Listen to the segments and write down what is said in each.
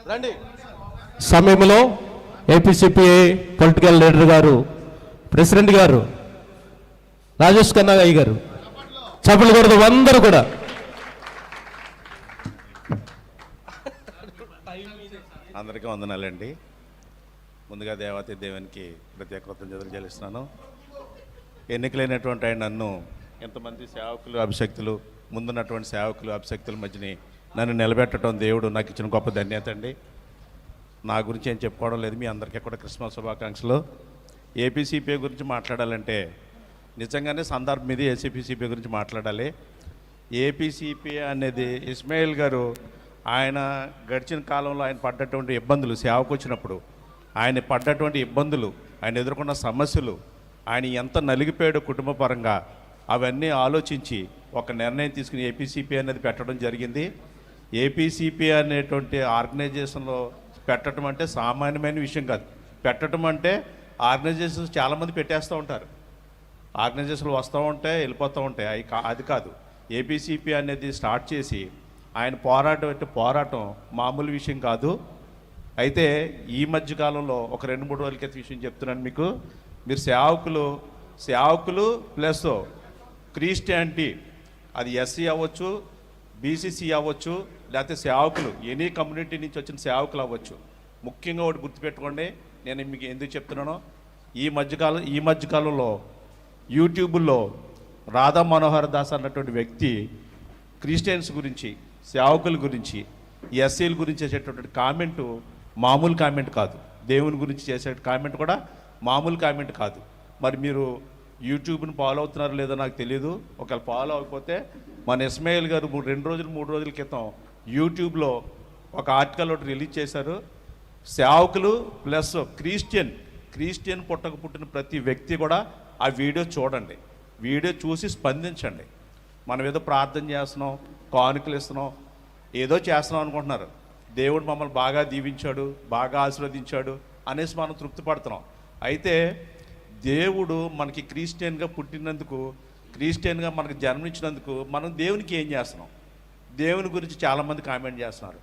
రండి సమయంలో ఏపీసీపీఐ political leader గారు, ప్రెసిడెంట్ గారు రాజేష్ ఖన్నా గారు చప్పట్లు కొడదు అందరూ కూడా. అందరికీ వందనాలండి. ముందుగా దేవాతి దేవునికి ప్రత్యేక కృతజ్ఞతలు చెల్లిస్తున్నాను. ఎన్నికలైనటువంటి ఆయన నన్ను ఎంతమంది సేవకులు అభిషక్తులు ముందున్నటువంటి సేవకులు అభిషక్తుల మధ్యని నన్ను నిలబెట్టడం దేవుడు నాకు ఇచ్చిన గొప్ప ధన్యత అండి. నా గురించి ఏం చెప్పుకోవడం లేదు, మీ అందరికీ కూడా క్రిస్మస్ శుభాకాంక్షలు. ఏపీసీపీఐ గురించి మాట్లాడాలంటే నిజంగానే సందర్భం ఇది. ఏపీసీపీఐ గురించి మాట్లాడాలి. ఏపీసీపీఐ అనేది ఇస్మాయిల్ గారు ఆయన గడిచిన కాలంలో ఆయన పడ్డటువంటి ఇబ్బందులు, సేవకు వచ్చినప్పుడు ఆయన పడ్డటువంటి ఇబ్బందులు, ఆయన ఎదుర్కొన్న సమస్యలు, ఆయన ఎంత నలిగిపోయాడో కుటుంబ పరంగా అవన్నీ ఆలోచించి ఒక నిర్ణయం తీసుకుని ఏపీసీపీఐ అనేది పెట్టడం జరిగింది. ఏపీసీపీఐ అనేటువంటి ఆర్గనైజేషన్లో పెట్టడం అంటే సామాన్యమైన విషయం కాదు. పెట్టడం అంటే ఆర్గనైజేషన్స్ చాలామంది పెట్టేస్తూ ఉంటారు, ఆర్గనైజేషన్లు వస్తూ ఉంటాయి వెళ్ళిపోతూ ఉంటాయి. అది కాదు. ఏపీసీపీ అనేది స్టార్ట్ చేసి ఆయన పోరాటం అంటే పోరాటం మామూలు విషయం కాదు. అయితే ఈ మధ్యకాలంలో ఒక 2-3 రోజుల క్రితం విషయం చెప్తున్నాను మీకు. మీరు సేవకులు ప్లస్ క్రిస్టియానిటీ, అది ఎస్సీ అవ్వచ్చు, బీసీసీ అవ్వచ్చు, లేకపోతే సేవకులు ఎనీ కమ్యూనిటీ నుంచి వచ్చిన సేవకులు అవ్వచ్చు. ముఖ్యంగా ఒకటి గుర్తుపెట్టుకోండి, నేను మీకు ఎందుకు చెప్తున్నానో. ఈ మధ్యకాలంలో యూట్యూబ్లో రాధా మనోహర్ దాస్ అన్నటువంటి వ్యక్తి క్రిస్టియన్స్ గురించి, సేవకుల గురించి, ఎస్సీల గురించి చేసేటటువంటి కామెంటు మామూలు కామెంట్ కాదు. దేవుని గురించి చేసే కామెంట్ కూడా మామూలు కామెంట్ కాదు. మరి మీరు యూట్యూబ్ని ఫాలో అవుతున్నారో లేదో నాకు తెలియదు. ఒకవేళ ఫాలో అవ్వకపోతే మన ఇస్మాయిల్ గారు 2-3 రోజుల క్రితం యూట్యూబ్లో ఒక ఆర్టికల్ ఒకటి రిలీజ్ చేశారు. సేవకులు ప్లస్ క్రిస్టియన్ పుట్టిన ప్రతి వ్యక్తి కూడా ఆ వీడియో చూడండి, వీడియో చూసి స్పందించండి. మనం ఏదో ప్రార్థన చేస్తున్నాం, కానుకలు ఇస్తున్నాం, ఏదో చేస్తున్నాం అనుకుంటున్నారు. దేవుడు మమ్మల్ని బాగా దీవించాడు, బాగా ఆశీర్వదించాడు అనేసి మనం తృప్తి పడుతున్నాం. అయితే దేవుడు మనకి క్రిస్టియన్గా పుట్టినందుకు, క్రిస్టియన్గా మనకు జన్మించినందుకు మనం దేవునికి ఏం చేస్తున్నాం? దేవుని గురించి చాలామంది కామెంట్ చేస్తున్నారు.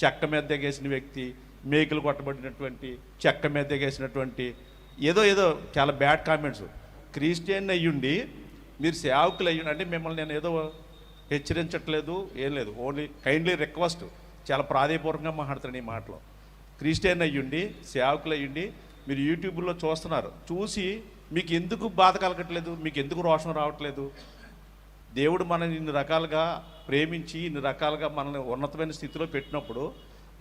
చెక్క మీద దిగేసిన వ్యక్తి, మేకులు కొట్టబడినటువంటి, చెక్క మీద దిగేసినటువంటి ఏదో చాలా బ్యాడ్ కామెంట్స్. క్రిస్టియన్ అయ్యుండి మీరు సేవకులు అయ్యుండి అంటే మిమ్మల్ని నేను ఏదో హెచ్చరించట్లేదు, ఏం లేదు, ఓన్లీ కైండ్లీ రిక్వెస్ట్. చాలా ప్రాధాయపూర్వకంగా మాట్లాడుతున్నాను ఈ మాటలో. క్రిస్టియన్ అయ్యుండి, సేవకులు అయ్యుండి మీరు యూట్యూబ్లో చూస్తున్నారు, చూసి మీకు ఎందుకు బాధ కలగట్లేదు, మీకు ఎందుకు రోషం రావట్లేదు? దేవుడు మనల్ని ఇన్ని రకాలుగా ప్రేమించి ఇన్ని రకాలుగా మనల్ని ఉన్నతమైన స్థితిలో పెట్టినప్పుడు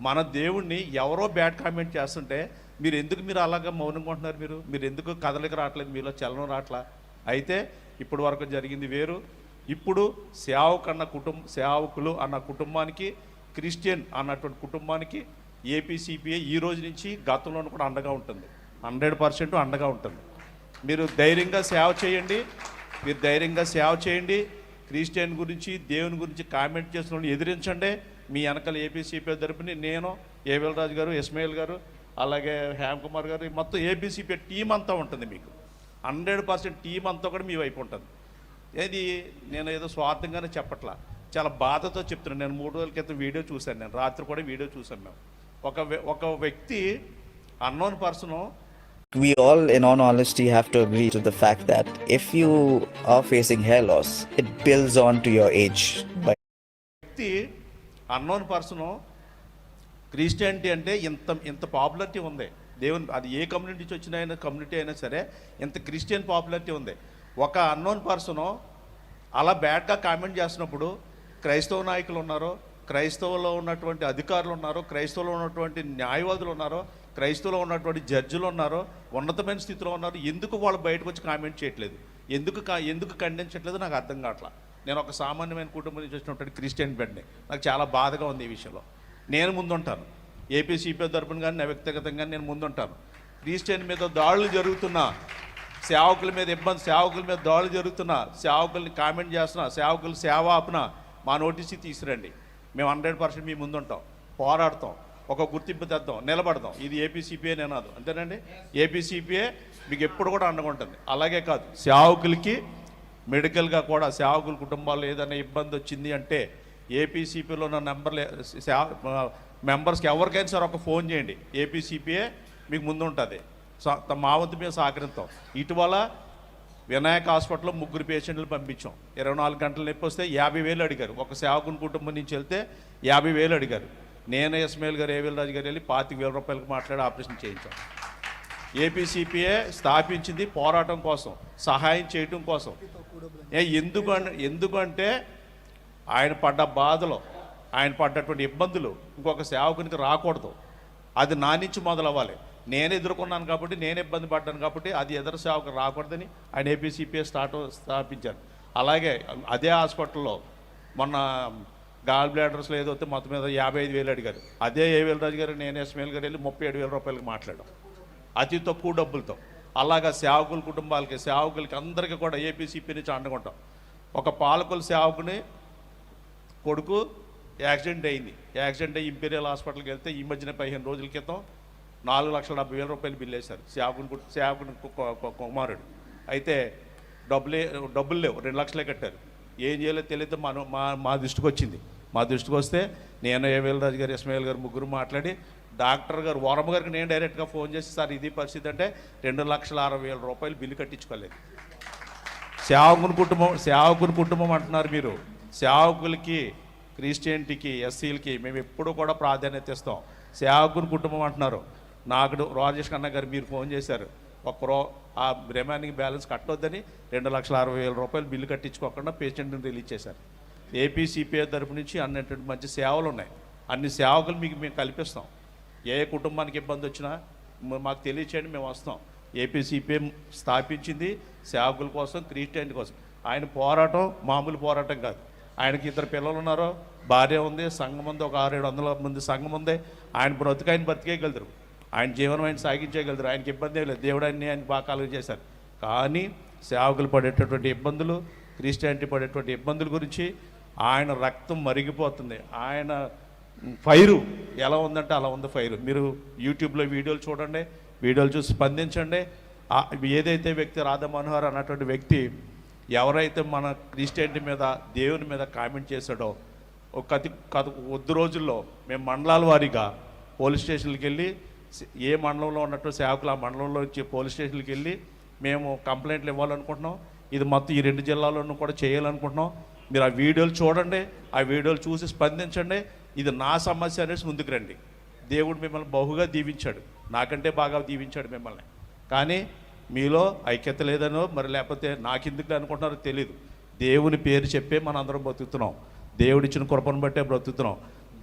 మన దేవుణ్ణి ఎవరో బ్యాడ్ కామెంట్ చేస్తుంటే మీరు అలాగా మౌనంగా ఉంటున్నారు? మీరు ఎందుకు కదలిక రావట్లేదు, మీలో చలనం రావట్లా? అయితే ఇప్పుడు వరకు జరిగింది వేరు. ఇప్పుడు సేవకులు అన్న కుటుంబానికి, క్రిస్టియన్ అన్నటువంటి కుటుంబానికి ఏపీసీపీఐ ఈ రోజు నుంచి గతంలో కూడా అండగా ఉంటుంది, 100% అండగా ఉంటుంది. మీరు ధైర్యంగా సేవ చేయండి. క్రిస్టియన్ గురించి, దేవుని గురించి కామెంట్ చేసిన వాళ్ళు ఎదిరించండి. మీ వెనకాల ఏపీసీపీఐ తరపుని నేను, ఏవిఎల్ రాజు గారు, ఇస్మాయిల్ గారు, అలాగే హేమ్ కుమార్ గారు, మొత్తం ఏపీసీపీఐ టీం అంతా ఉంటుంది. మీకు 100% టీం అంతా కూడా మీ వైపు ఉంటుంది. ఇది నేను ఏదో స్వార్థంగానే చెప్పట్లా, చాలా బాధతో చెప్తున్నాను. నేను 3 రోజుల క్రితం వీడియో చూశాను, నేను రాత్రి కూడా వీడియో చూశాను. మేము ఒక వ్యక్తి unknown person. We all, in all honesty, have to agree to the fact that if you are facing hair loss, it builds on to your age. వ్యక్తి అన్నోన్ పర్సన్ క్రిస్టియానిటీ అంటే ఇంత పాపులారిటీ ఉంది. దేవుని అది ఏ కమ్యూనిటీ నుంచి వచ్చిన community అయినా సరే ఇంత క్రిస్టియన్ పాపులారిటీ ఉంది. ఒక అన్నోన్ పర్సన్ అలా బ్యాడ్గా కామెంట్ చేసినప్పుడు క్రైస్తవ నాయకులు ఉన్నారో, క్రైస్తవులో ఉన్నటువంటి అధికారులు ఉన్నారో, క్రైస్తవులో ఉన్నటువంటి న్యాయవాదులు ఉన్నారో, క్రైస్తవులో ఉన్నటువంటి జడ్జిలు ఉన్నారో, ఉన్నతమైన స్థితిలో ఉన్నారు. ఎందుకు వాళ్ళు బయటకు వచ్చి కామెంట్ చేయట్లేదు? ఎందుకు ఖండించట్లేదు నాకు అర్థం కావట్లా. నేను ఒక సామాన్యమైన కుటుంబం నుంచి వచ్చినటువంటి క్రిస్టియన్ బిడ్డని, నాకు చాలా బాధగా ఉంది ఈ విషయంలో. నేను ముందుంటాను, ఏపీసీపీఐ తరపున కానీ నా వ్యక్తిగతంగా నేను ముందుంటాను. క్రిస్టియన్ మీద దాడులు జరుగుతున్నా, సేవకుల మీద దాడులు జరుగుతున్నా, సేవకుల్ని కామెంట్ చేస్తున్నా, సేవకులు సేవ ఆపున మా నోటీసీ తీసుకురండి. మేము 100% మీ ముందుంటాం, పోరాడతాం, ఒక గుర్తింపు తెద్దాం, నిలబడదాం. ఇది ఏపీసీపీఐ నినాదం, అంతేనండి. ఏపీసీపీఐ మీకు ఎప్పుడు కూడా అండగా ఉంటుంది. అలాగే కాదు, సేవకులకి మెడికల్గా కూడా సేవకుల కుటుంబాల్లో ఏదైనా ఇబ్బంది వచ్చింది అంటే ఏపీసీపీలో ఉన్న నెంబర్లు మెంబర్స్కి ఎవరికైనా సరే ఒక ఫోన్ చేయండి, ఏపీసీపీఏ మీకు ముందు ఉంటుంది. మా వంతు మేము సహకరిస్తాం. ఇటీవల వినాయక్ హాస్పిటల్లో 3 పేషెంట్లు పంపించాం. 24 గంటల నొప్పి వస్తే 50,000 అడిగారు. ఒక సేవకుని కుటుంబం నుంచి వెళ్తే 50,000 అడిగారు. నేను ఇస్మాయిల్ గారు, ఏవిల్ రాజు గారు వెళ్ళి 25,000 రూపాయలకు మాట్లాడి ఆపరేషన్ చేయించాం. ఏపీసీపీఏ స్థాపించింది పోరాటం కోసం, సహాయం చేయటం కోసం. ఎందుకంటే ఆయన పడ్డ బాధలు, ఆయన పడ్డటువంటి ఇబ్బందులు ఇంకొక సేవకునికి రాకూడదు. అది నా నుంచి మొదలవ్వాలి. నేను ఎదుర్కొన్నాను కాబట్టి, నేను ఇబ్బంది పడ్డాను కాబట్టి అది ఎదురు సేవకు రాకూడదని ఆయన ఏపీసీపీఏ స్థాపించారు. అలాగే అదే హాస్పిటల్లో మొన్న గాల్ బ్లాడర్స్లో ఏదో వస్తే మొత్తం మీద 55,000 అడిగారు. అదే ఏవిల్ రాజు గారు, నేను ఇస్మాయిల్ గారు వెళ్ళి 37,000 రూపాయలకు మాట్లాడాం, అతి తక్కువ డబ్బులతో. అలాగా సేవకుల కుటుంబాలకి, సేవకులకి అందరికీ కూడా ఏపీసీపీ నుంచి అండగొంటాం. ఒక పాలకుల సేవకుని కొడుకు యాక్సిడెంట్ అయింది. యాక్సిడెంట్ అయ్యి ఇంపీరియల్ హాస్పిటల్కి వెళ్తే ఈ మధ్యన 15 రోజుల క్రితం 4,70,000 రూపాయలు బిల్లు వేశారు సేవకుని కుమారుడు. అయితే డబ్బులు లేవు, 2 లక్షలే కట్టారు. ఏం చేయలేదు తెలియదు. మా దృష్టికి వచ్చింది. మా దృష్టికి వస్తే నేను, ఏవిల్ రాజు గారు, ఇస్మాయిల్ గారు ముగ్గురు మాట్లాడి డాక్టర్ గారు, వరమ గారికి నేను డైరెక్ట్గా ఫోన్ చేసి, సార్ ఇది పరిస్థితి అంటే 2,60,000 రూపాయలు బిల్లు కట్టించుకోలేదు. సేవకుని కుటుంబం అంటున్నారు మీరు. సేవకులకి, క్రిస్టియన్టీకి, ఎస్సీలకి మేము ఎప్పుడూ కూడా ప్రాధాన్యత ఇస్తాం. సేవకుని కుటుంబం అంటున్నారు. నాకు రాజేష్ ఖన్నా గారు మీరు ఫోన్ చేశారు, ఆ రిమైనింగ్ బ్యాలెన్స్ కట్టొద్దని 2,60,000 రూపాయలు బిల్లు కట్టించుకోకుండా పేషెంట్ని రిలీజ్ చేశారు. ఏపీసీపీఐ తరపు నుంచి అన్నటువంటి మంచి సేవలు ఉన్నాయి. అన్ని సేవకులు మేము కల్పిస్తాం. ఏ కుటుంబానికి ఇబ్బంది వచ్చినా మాకు తెలియచేయండి, మేము వస్తాం. ఏపీసీపీఐ స్థాపించింది సేవకుల కోసం, క్రిస్టియన్ కోసం. ఆయన పోరాటం మామూలు పోరాటం కాదు. ఆయనకి 2 పిల్లలు ఉన్నారు, భార్య ఉంది, సంఘం ఉంది, ఒక 600-700 మంది సంఘం ఉంది. ఆయన బ్రతికేయగలుగుతారు, ఆయన జీవనం ఆయన సాగించేయగలుగుతారు. ఆయనకి ఇబ్బంది లేదు. దేవుడు ఆయన బాగా కలుగ చేశారు. కానీ సేవకులు పడేటటువంటి ఇబ్బందులు, క్రిస్టియానిటీ పడేటువంటి ఇబ్బందుల గురించి ఆయన రక్తం మరిగిపోతుంది. ఆయన ఫైరు ఎలా ఉందంటే అలా ఉంది ఫైరు. మీరు యూట్యూబ్లో వీడియోలు చూడండి, వీడియోలు చూసి స్పందించండి. ఏదైతే వ్యక్తి రాధా మనోహర్ అన్నటువంటి వ్యక్తి ఎవరైతే మన క్రిస్టియానిటీ మీద, దేవుని మీద కామెంట్ చేశాడో, కొద్ది రోజుల్లో మేము మండలాల వారీగా పోలీస్ స్టేషన్కి వెళ్ళి, ఏ మండలంలో ఉన్నట్టు సేవకులు ఆ మండలంలో వచ్చి పోలీస్ స్టేషన్కి వెళ్ళి మేము కంప్లైంట్లు ఇవ్వాలనుకుంటున్నాం. ఇది మొత్తం ఈ 2 జిల్లాల్లోనూ కూడా చేయాలనుకుంటున్నాం. మీరు ఆ వీడియోలు చూడండి, ఆ వీడియోలు చూసి స్పందించండి. ఇది నా సమస్య అనేసి ముందుకు రండి. దేవుడు మిమ్మల్ని బహుగా దీవించాడు, నాకంటే బాగా దీవించాడు మిమ్మల్ని. కానీ మీలో ఐక్యత లేదనో మరి లేకపోతే నాకెందుకు అనుకుంటున్నారో తెలీదు. దేవుని పేరు చెప్పే మనం అందరం బ్రతుకుతున్నాం. దేవుడిచ్చిన కృపను బట్టే బ్రతుకుతున్నాం.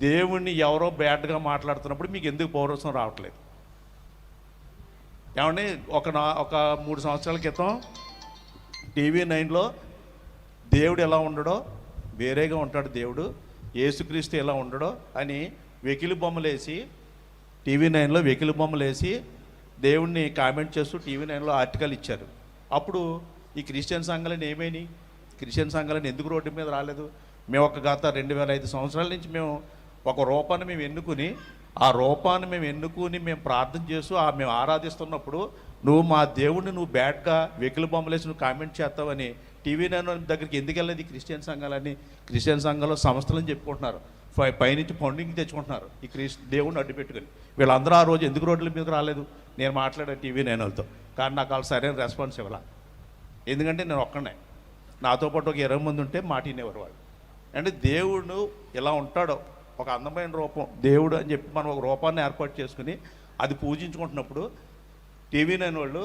దేవుణ్ణి ఎవరో బ్యాడ్గా మాట్లాడుతున్నప్పుడు మీకు ఎందుకు పౌరసం రావట్లేదు? ఏమండి, ఒక 3 సంవత్సరాల క్రితం TV9లో దేవుడు ఎలా ఉండడో వేరేగా ఉంటాడు, దేవుడు యేసుక్రీస్తు ఎలా ఉండడో అని వెకిలి బొమ్మలు వేసి, TV9లో వెకిలి బొమ్మలు వేసి దేవుణ్ణి కామెంట్ చేస్తూ TV9లో ఆర్టికల్ ఇచ్చారు. అప్పుడు ఈ క్రిస్టియన్ సంఘాలని ఏమైనాయి? క్రిస్టియన్ సంఘాలని ఎందుకు రోడ్డు మీద రాలేదు? మేము గత 2005 సంవత్సరాల నుంచి మేము ఒక రూపాన్ని మేము ఎన్నుకుని, ఆ రూపాన్ని మేము ఎన్నుకుని మేము ప్రార్థన చేస్తూ మేము ఆరాధిస్తున్నప్పుడు నువ్వు మా దేవుడిని నువ్వు బ్యాడ్గా వెకిలి బొమ్మలేసి నువ్వు కామెంట్ చేస్తావని TV9 దగ్గరికి ఎందుకు వెళ్ళలేదు? ఈ క్రిస్టియన్ సంఘాలని, క్రిస్టియన్ సంఘాలు సంస్థలని చెప్పుకుంటున్నారు, పైనుంచి ఫండింగ్ తెచ్చుకుంటున్నారు ఈ దేవుడిని అడ్డు పెట్టుకుని. వీళ్ళందరూ ఆ రోజు ఎందుకు రోడ్ల మీదకి రాలేదు? నేను మాట్లాడే TV9 వాళ్ళతో, కానీ నాకు వాళ్ళు సరైన రెస్పాన్స్ ఇవ్వాల. ఎందుకంటే నేను ఒక్కనే, నాతో పాటు ఒక 20 మంది ఉంటే మాట వినేవారు వాళ్ళు. అంటే దేవుడు ఎలా ఉంటాడో, ఒక అందమైన రూపం దేవుడు అని చెప్పి మనం ఒక రూపాన్ని ఏర్పాటు చేసుకుని అది పూజించుకుంటున్నప్పుడు TV9 వాళ్ళు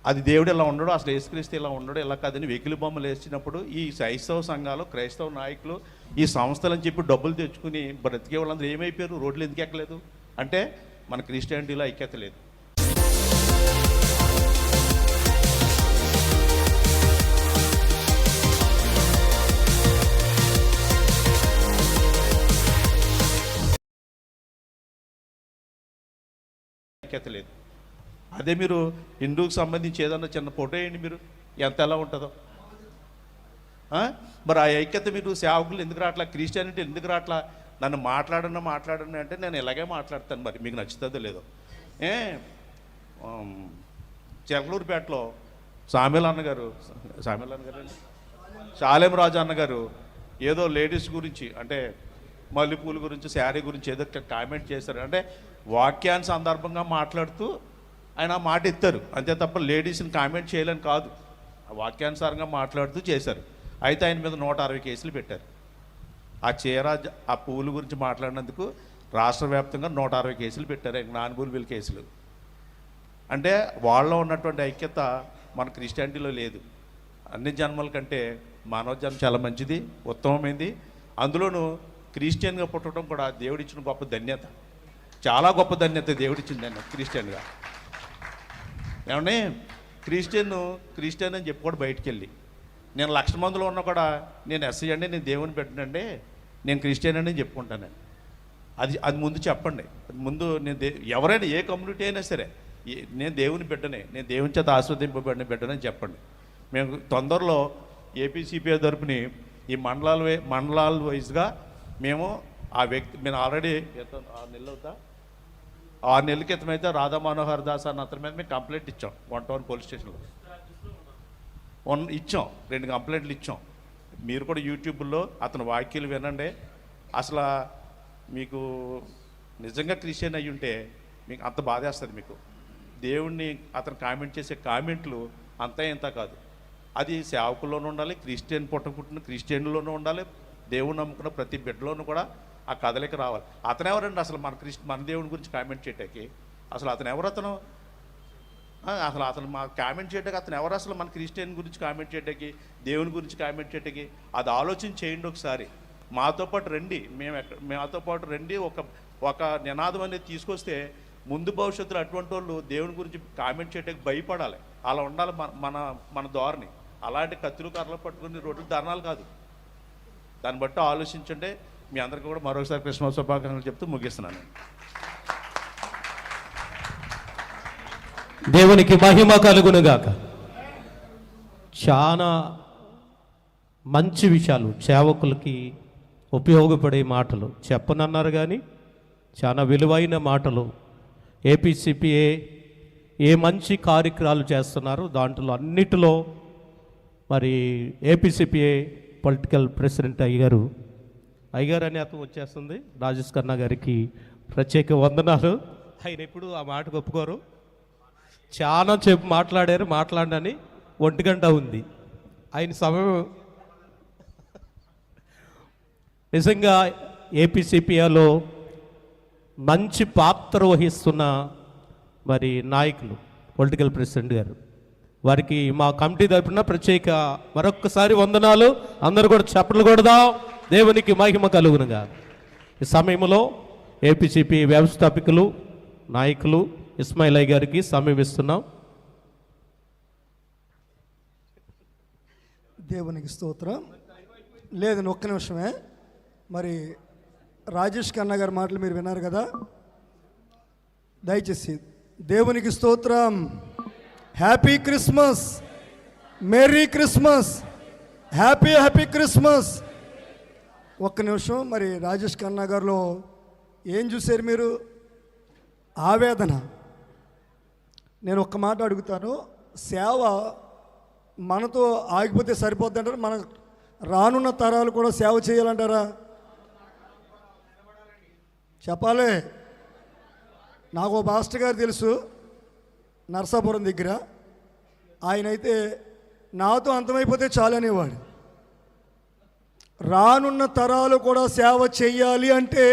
అది దేవుడు ఎలా ఉండడో, అసలు యేసుక్రీస్తు ఇలా ఉండడో ఇలా కాదని వెకిలి బొమ్మలు వేసినప్పుడు ఈ క్రైస్తవ సంఘాలు, క్రైస్తవ నాయకులు, ఈ సంస్థలని చెప్పి డబ్బులు తెచ్చుకుని బ్రతికే వాళ్ళందరూ ఏమైపోయారు? రోడ్లు ఎందుకు ఎక్కలేదు? అంటే మన క్రిస్టియానిటీలో ఐక్యత లేదు. ఐక్యత లేదు. అదే మీరు హిందూకి సంబంధించి ఏదన్నా చిన్న ఫోటో వేయండి, మీరు ఎలా ఉంటుందో. మరి ఆ ఐక్యత మీరు సేవకులు ఎందుకు రావట్లా? క్రిస్టియానిటీ ఎందుకు రావట్లా? నన్ను మాట్లాడండి అంటే నేను ఇలాగే మాట్లాడతాను, మరి మీకు నచ్చుతుందో లేదో. చెర్లూరుపేటలో సామేల్ అన్నగారు షాలేం రాజు అన్నగారు ఏదో లేడీస్ గురించి, అంటే మల్లెపూల గురించి శారీ గురించి ఏదో కామెంట్ చేశారు. అంటే వాక్యాన్ని సందర్భంగా మాట్లాడుతూ ఆయన ఆ మాట ఎత్తారు అంతే తప్ప లేడీస్ని కామెంట్ చేయాలని కాదు, వాక్యానుసారంగా మాట్లాడుతూ చేశారు. అయితే ఆయన మీద 160 కేసులు పెట్టారు. ఆ చీర ఆ పువ్వుల గురించి మాట్లాడినందుకు రాష్ట్ర వ్యాప్తంగా 160 కేసులు పెట్టారు, నాన్-బుల్బుల్ కేసులు. అంటే వాళ్ళలో ఉన్నటువంటి ఐక్యత మన క్రిస్టియానిటీలో లేదు. అన్ని జన్మల కంటే మానవ జన్మ చాలా మంచిది, ఉత్తమమైంది. అందులోనూ క్రిస్టియన్గా పుట్టడం కూడా దేవుడిచ్చిన గొప్ప ధన్యత, చాలా గొప్ప ధన్యత దేవుడిచ్చిన ధన్యత క్రిస్టియన్గా. ఏమంటే క్రిస్టియన్ అని చెప్పుకోడు బయటికి వెళ్ళి. నేను 1,00,000 మందిలో ఉన్నా కూడా నేను ఎస్ఐ అండి, నేను దేవుని పెట్టనండి, నేను క్రిస్టియన్ అని చెప్పుకుంటానండి. అది ముందు చెప్పండి. ముందు నేను ఎవరైనా ఏ కమ్యూనిటీ అయినా సరే నేను దేవుని బిడ్డనే, నేను దేవుని చేత ఆస్వాదింపబడిన బిడ్డనని చెప్పండి. మేము తొందరలో ఏపీసీపీఐ తరపుని ఈ మండలాల వైజ్గా మేము ఆ వ్యక్తి మేము ఆల్రెడీ 6 నెలల క్రితం అయితే రాధా మనోహర్ దాస్ అన్న అతని మీద మేము కంప్లైంట్ ఇచ్చాం. 1 టౌన్ పోలీస్ స్టేషన్లో ఇచ్చాం, 2 కంప్లైంట్లు ఇచ్చాం. మీరు కూడా యూట్యూబ్లో అతని వాక్యాలు వినండి. అసలు మీకు నిజంగా క్రిస్టియన్ అయ్యి ఉంటే మీకు అంత బాధేస్తుంది. మీకు దేవుణ్ణి అతను కామెంట్ చేసే కామెంట్లు అంతా ఇంత కాదు. అది సేవకుల్లోనూ ఉండాలి, క్రిస్టియన్ పుట్టిన క్రిస్టియన్లోనూ ఉండాలి, దేవుని నమ్ముకున్న ప్రతి బిడ్డలోనూ కూడా ఆ కదలిక రావాలి. అతను ఎవరండి అసలు మన దేవుని గురించి కామెంట్ చేయటానికి? అసలు అతను ఎవరు? అతను మా కామెంట్ చేయడానికి అతను ఎవరు? అసలు మన క్రిస్టియన్ గురించి కామెంట్ చేయటానికి, దేవుని గురించి కామెంట్ చేయటానికి అది ఆలోచన చేయండి ఒకసారి. మాతో పాటు రండి, మాతో పాటు రండి. ఒక నినాదం అనేది తీసుకొస్తే ముందు భవిష్యత్తులో అటువంటి వాళ్ళు దేవుని గురించి కామెంట్ చేయడానికి భయపడాలి. అలా ఉండాలి మన ధోరణి. అలాంటి కత్తులు కర్రలు పట్టుకుని రోడ్లు ధర్నాలు కాదు. దాన్ని బట్టి ఆలోచించండి. మీ అందరికీ కూడా మరొకసారి క్రిస్మస్ శుభాకాంక్షలు చెప్తూ ముగిస్తున్నాను. దేవునికి మహిమ కలుగునుగాక. చాలా మంచి విషయాలు, సేవకులకి ఉపయోగపడే మాటలు చెప్పనన్నారు, కానీ చాలా విలువైన మాటలు. ఏపీసీపీఏ ఏ మంచి కార్యక్రమాలు చేస్తున్నారు దాంట్లో అన్నిటిలో మరి ఏపీసీపీఏ పొలిటికల్ ప్రెసిడెంట్ అయ్యారు అని అతను వచ్చేస్తుంది. రాజేష్ ఖన్నా గారికి ప్రత్యేక వందనాలు. ఆయన ఎప్పుడు ఆ మాటకు ఒప్పుకోరు. చాలా మాట్లాడని 1 గంట ఉంది ఆయన సమయం. నిజంగా ఏపీసీపీఏలో మంచి పాత్ర వహిస్తున్న మరి నాయకులు పొలిటికల్ ప్రెసిడెంట్ గారు, వారికి మా కమిటీ తరపున ప్రత్యేక మరొక్కసారి వందనాలు. అందరూ కూడా చప్పట్లు కొడదాం. దేవునికి మహిమ కలుగునుగా. ఈ సమయంలో ఏపీసీపీ వ్యవస్థాపకులు నాయకులు ఇస్మాయిల్ అయ్య గారికి సమయం ఇస్తున్నాం. దేవునికి స్తోత్రం. లేదని ఒక్క నిమిషమే. మరి రాజేష్ ఖన్నా గారి మాటలు మీరు విన్నారు కదా, దయచేసి దేవునికి స్తోత్రం. Happy Christmas, merry Christmas, happy Christmas. ఒక్క నిమిషం. మరి రాజేష్ ఖన్నా గారిలో ఏం చూశారు మీరు? ఆవేదన. నేను ఒక్క మాట అడుగుతాను, సేవ మనతో ఆగిపోతే సరిపోద్ది అంటారా? మన రానున్న తరాలు కూడా సేవ చేయాలంటారా? చెప్పాలి. నాకు మాస్టర్ గారు తెలుసు, నర్సాపురం దగ్గర. ఆయన అయితే నాతో అంతమైపోతే చాలనేవాడు. రానున్న తరాలు కూడా సేవ చేయాలి అంటే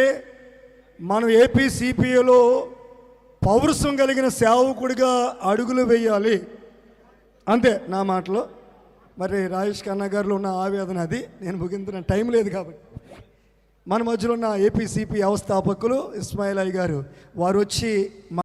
మనం ఏపీసీపీఏలో పౌరుషం కలిగిన సేవకుడిగా అడుగులు వేయాలి. అంతే నా మాటలో. మరి రాజేష్ ఖన్నా గారిలో ఉన్న ఆవేదన అది. నేను ముగించిన టైం లేదు కాబట్టి మన మధ్యలో ఉన్న ఏపీసీపీ వ్యవస్థాపకులు ఇస్మాయిల్ అయ్య గారు వారు వచ్చి